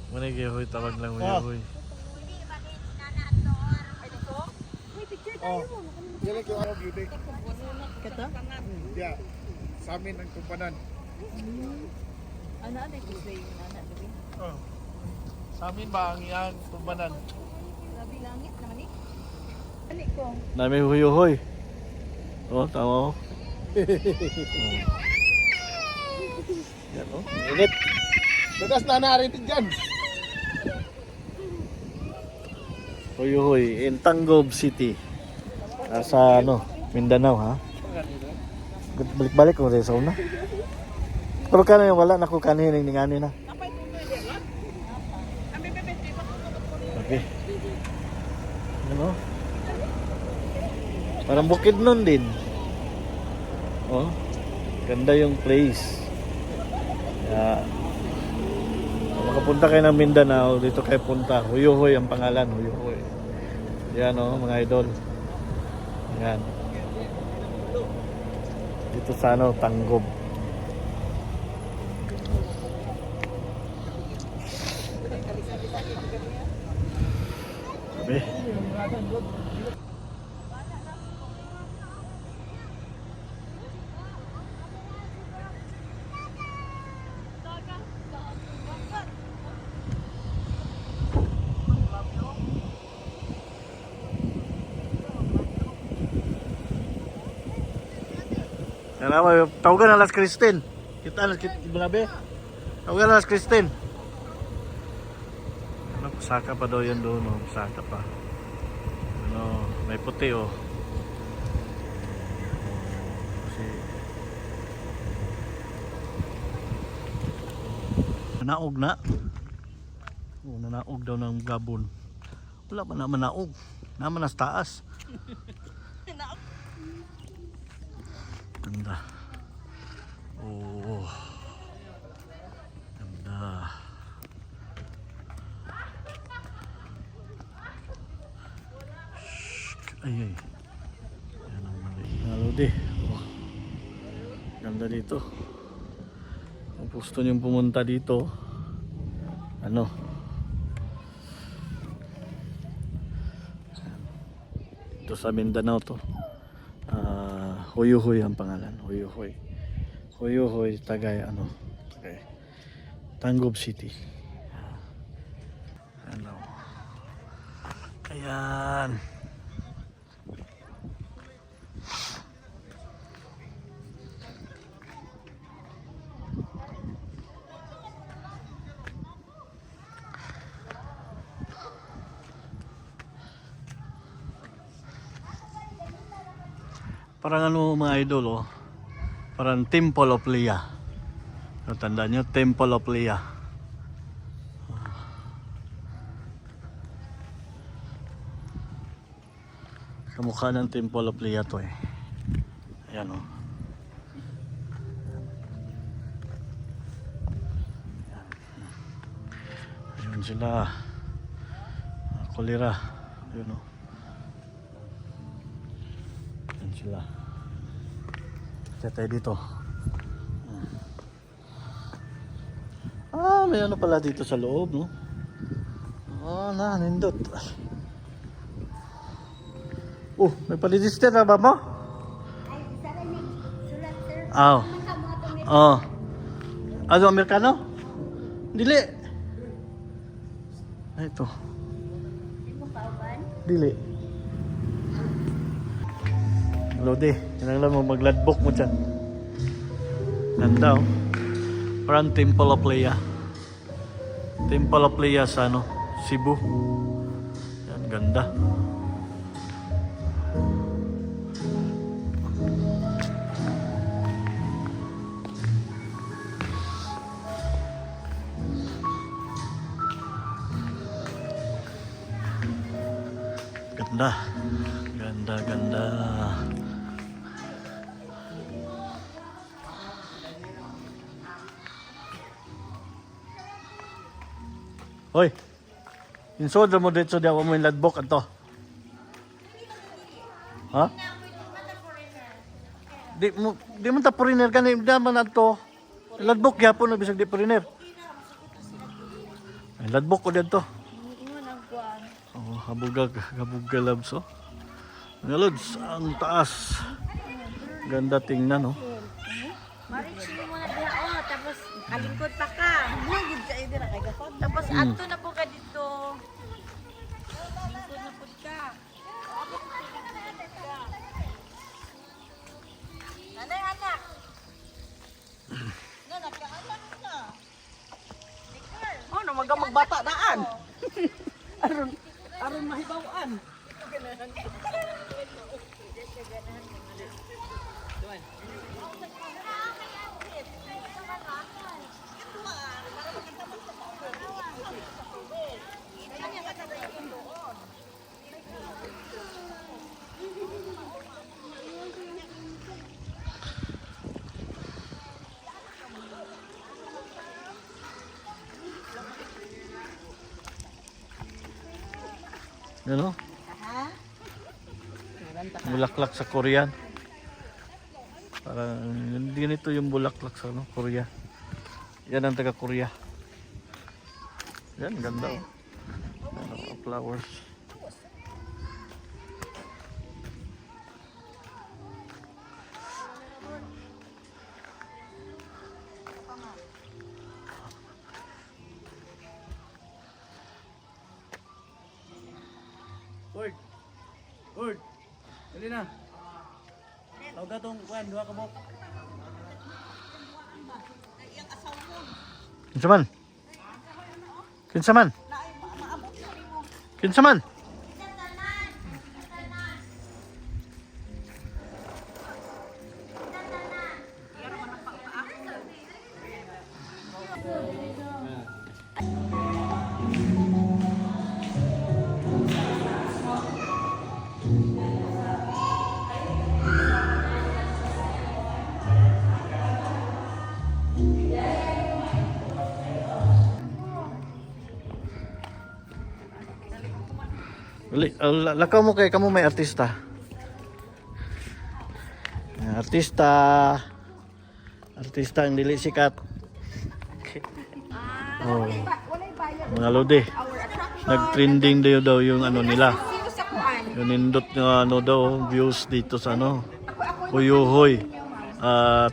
Muna gihoy tawag lang uyoy. Oh. Dili ko ano beauty. Kata? Yeah. Sa amin ang kumpanan. Ano na ko sa yung anak dali? Oh. Sa amin ba ang iyang kumpanan? Grabe langit naman eh. Ani ko. Nami uyoy. Oh, tama oh. Yan oh. Init. Dadas na narinig dyan. Uyoy in Tanggob City. Sa ano, Mindanao ha. Balik-balik ko rin sa una. Pero kanina wala na ko kanina ningani na. Okay. Ano? Parang bukid nun din. Oh. Ganda yung place. Kaya makapunta kayo ng Mindanao, dito kayo punta. Uyoy ang pangalan, Uyoy. Yan oh, mga idol. Yan. Dito sa ano, Tanggob. Sabi. Yan na, tawagan na Las Cristin. Kita na, Bulabe. Tawagan na Las Cristin. Ano, pasaka pa daw yan doon, oh. Pasaka pa. Ano, may puti, oh. Kasi nanaog na. Oh, nanaog daw ng gabon. Wala pa naman naog. Naman nas taas. Ganda. Oh. Ganda. Ay ay. Yan ang mali. Nalodi. Oh. Ganda dito. Kung gusto nyo pumunta dito, ano? Ito sa Mindanao to. Uyoy ang pangalan. Uyoy. Uyoy, Tagay, ano? Tagay. Tanggob City. Ano? Ayan. Parang ano mga idol oh. Parang Temple of Leah. So, tandaan nyo, Temple of Leah. Kamukha ng Temple of Leah to eh. Ayan oh. Ayun sila. Kulira. Ayun oh. Ayun sila. Kaya tayo dito. May ano pala dito sa loob, no? Nindot. May palidister na ba mo? Ay, isa lang yung sulat, sir. Oh. Ano, Amerikano? Dili. Ay, ito. Hindi mo pauban? Dili. Lodi, kailangan mo magladbok mo dyan. Ganda oh. Parang Temple of Leah. Temple of Leah sa ano, Cebu. Yan, ganda. Ganda. Ganda, ganda. Hoy. Insod mo dito di ako mo yung ladbok ato. Ha? Di mo ta foreigner ka ni daman ato. Ladbok gyapon bisag di foreigner. Ay, ladbok ko dito. Ingon ang kuan. Oh, habugag labs oh. Mga lods, ang taas. Ganda tingnan oh. Marich mo na diha oh, tapos alingkod pa ka. Gid ka dira kay gapon. Tapos adto na po ka dito. Alingkod na pud ka. Nanay anak. Nanak ka anak na. Oh, namaga magbata daan. aron mahibawaan. Ano? Bulaklak sa Korean. Parang ganito yung bulaklak sa ano, Korea. Yan ang taga Korea. Yan, ganda oh. Ano, flowers. Ord. Dali na. Tawag ka tong kuan, duha ka mo. Kinsa man? Kinsa man? Kinsa man? Lakaw mo kay kamo may artista. Artista. Artista ang dili sikat. Oh. Mga lodi. Nag-trending daw yung ano nila. Yung nindot nga ano daw views dito sa ano. Uyuhoy.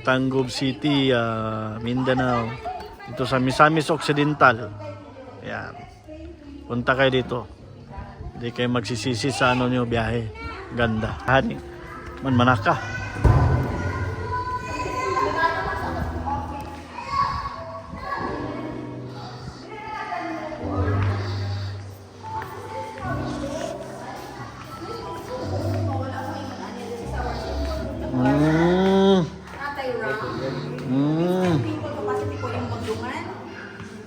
Tangub City, Mindanao. Dito sa Misamis Occidental. Ayan. Punta kayo dito. Hindi kayo magsisisi sa ano nyo biyahe. Ganda. Hani. Manaka.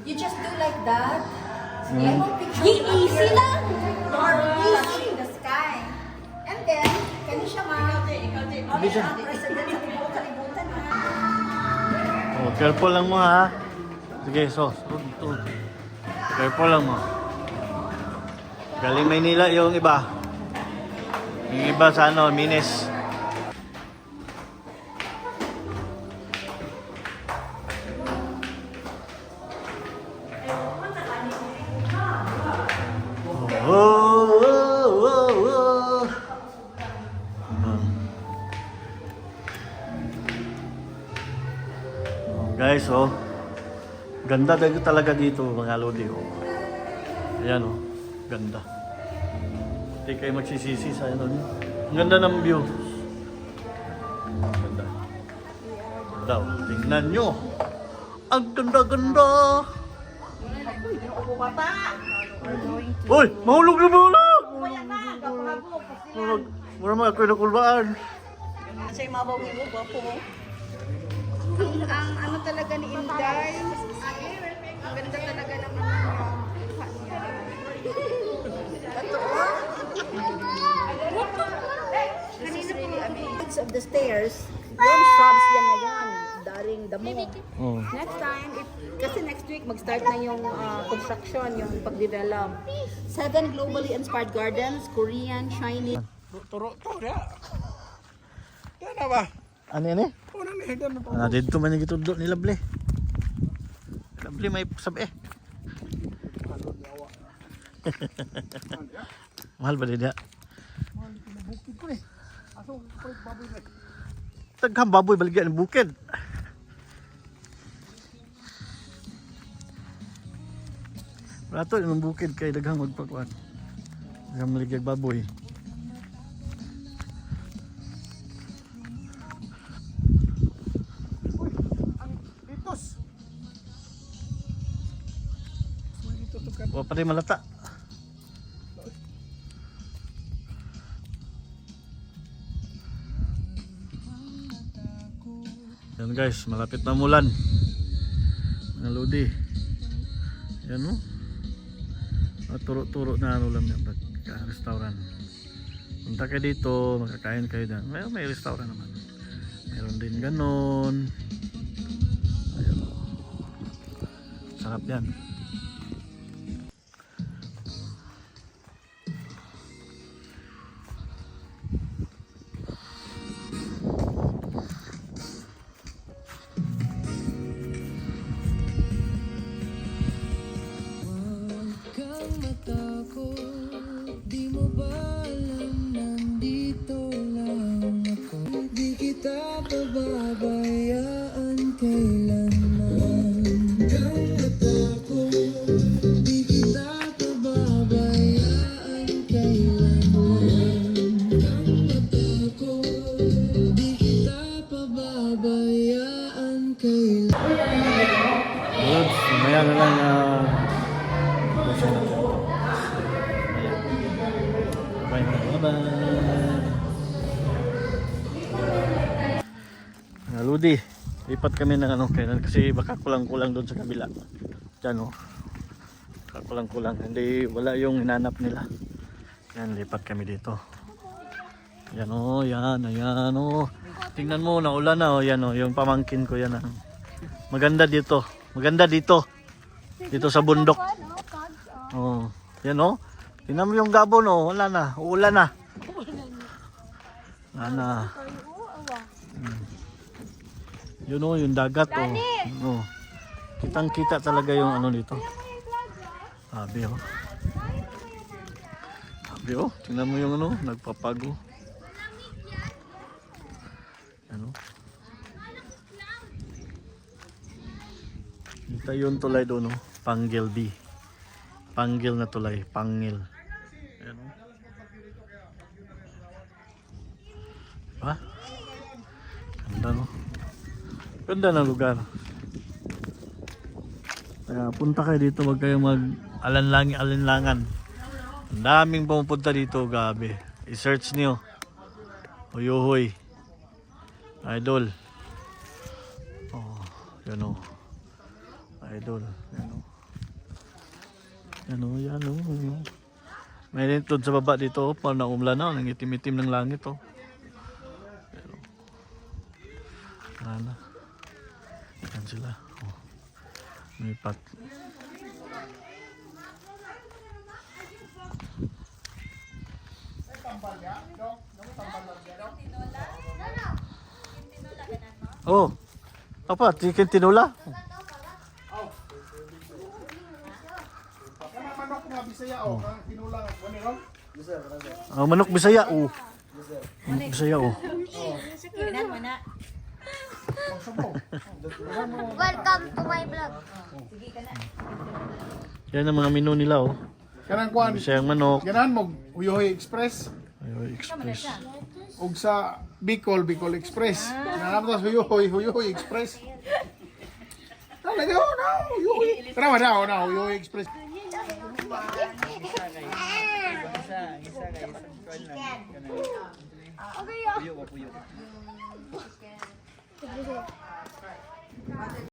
You just do like that. Easy lang. Or touching the sky. And then, kani siya president sa tibuok kalibutan ha. Oh, careful lang mo ha. Sige, so. Careful lang mo. Galing Maynila yung iba. Yung iba sa ano, Minis. Guys, oh. Ganda talaga dito, mga lodi, oh. Ayan, oh. Ganda. Hindi kayo magsisisi sa ano niyo. Ang ganda ng view. Ganda. Ganda, oh. Tingnan nyo. Ang ganda-ganda. Uy! Mahulog na mahulog! Mura mga ako'y nakulbaan. Sa'y mabawi mo ba po? Ang ano talaga ni Inday, ang ganda talaga ng mga mukha niya. Kanina po, of the stairs, yung shrubs yan ngayon, daring damo. Oh. Next time, kasi next week mag-start na yung construction, yung pag-develop. 7 globally inspired gardens, Korean, Chinese. Turo to ya. Yan na ba? Ano yan eh? Unang nihidan na to. Dito man yung gitudlo ni Lovely. Lovely may sabi eh. Mahal ba din ya? Bukid ko ni. Aso ko baboy na. Taghang baboy baligyan ng bukid. Rato yung bukid kay daghang magpakuan. Daghang maligyan baboy. Litos. O pa rin malata. Yan guys, malapit na mulan. Mga lodi. Yan o. Turo-turo na ano lang yan. Restaurant. Punta kayo dito, makakain kayo dyan. May restaurant naman. Meron din ganon. Ayan o. Sarap yan. Lods, mamaya na lang bye. Ludi, lipat kami ng ano kailan kasi baka kulang-kulang doon sa kabila. Diyan oh. Baka kulang-kulang, hindi wala yung hinanap nila. Yan, lipat kami dito. Yan oh, yan, ayan oh. Tingnan mo, naulan na oh, yan oh, yung pamangkin ko yan ah. Maganda dito. Maganda dito. Dito sa bundok. Oh, yan oh. Tingnan mo yung Gabon oh, wala na, uulan na. Wala na. Yun oh, yung dagat oh. Oh. Kitang-kita talaga yung ano dito. Sabi oh. Sabi oh, tingnan mo yung ano, nagpapago. Ano? Kita yun tulay doon, no? Panggil B. Panggil na tulay, Panggil. Ayan, no? Ha? Ganda, no? Ganda ng lugar. Kaya punta kayo dito, wag kayong mag-alinlangan. Ang daming pumupunta dito, gabi. I-search niyo. Uyuhoy. Idol. Oh, yan o. Idol. Yan o. Yan o, yan o. May rin sa baba dito, parang naumla na. Nangitim-itim ng langit o. Yan o. Yan na. Yan sila. Oh. May pat. Oh. Apa? Chicken tinola? Manok nga Bisaya o, kang tinula wani ron. Oh, manok Bisaya oh. Manok Bisaya oh. Kinan mo na. Welcome to my vlog. Yan ang mga menu nila oh. Kanang kuan. Bisayang manok. Ganan mo Uyuhoy Express Ayo express. ug sa Bicol Express. Nanamtas Uyuhoy Express. Talaga na Uyuhoy. Tara na Uyuhoy Express. Okay,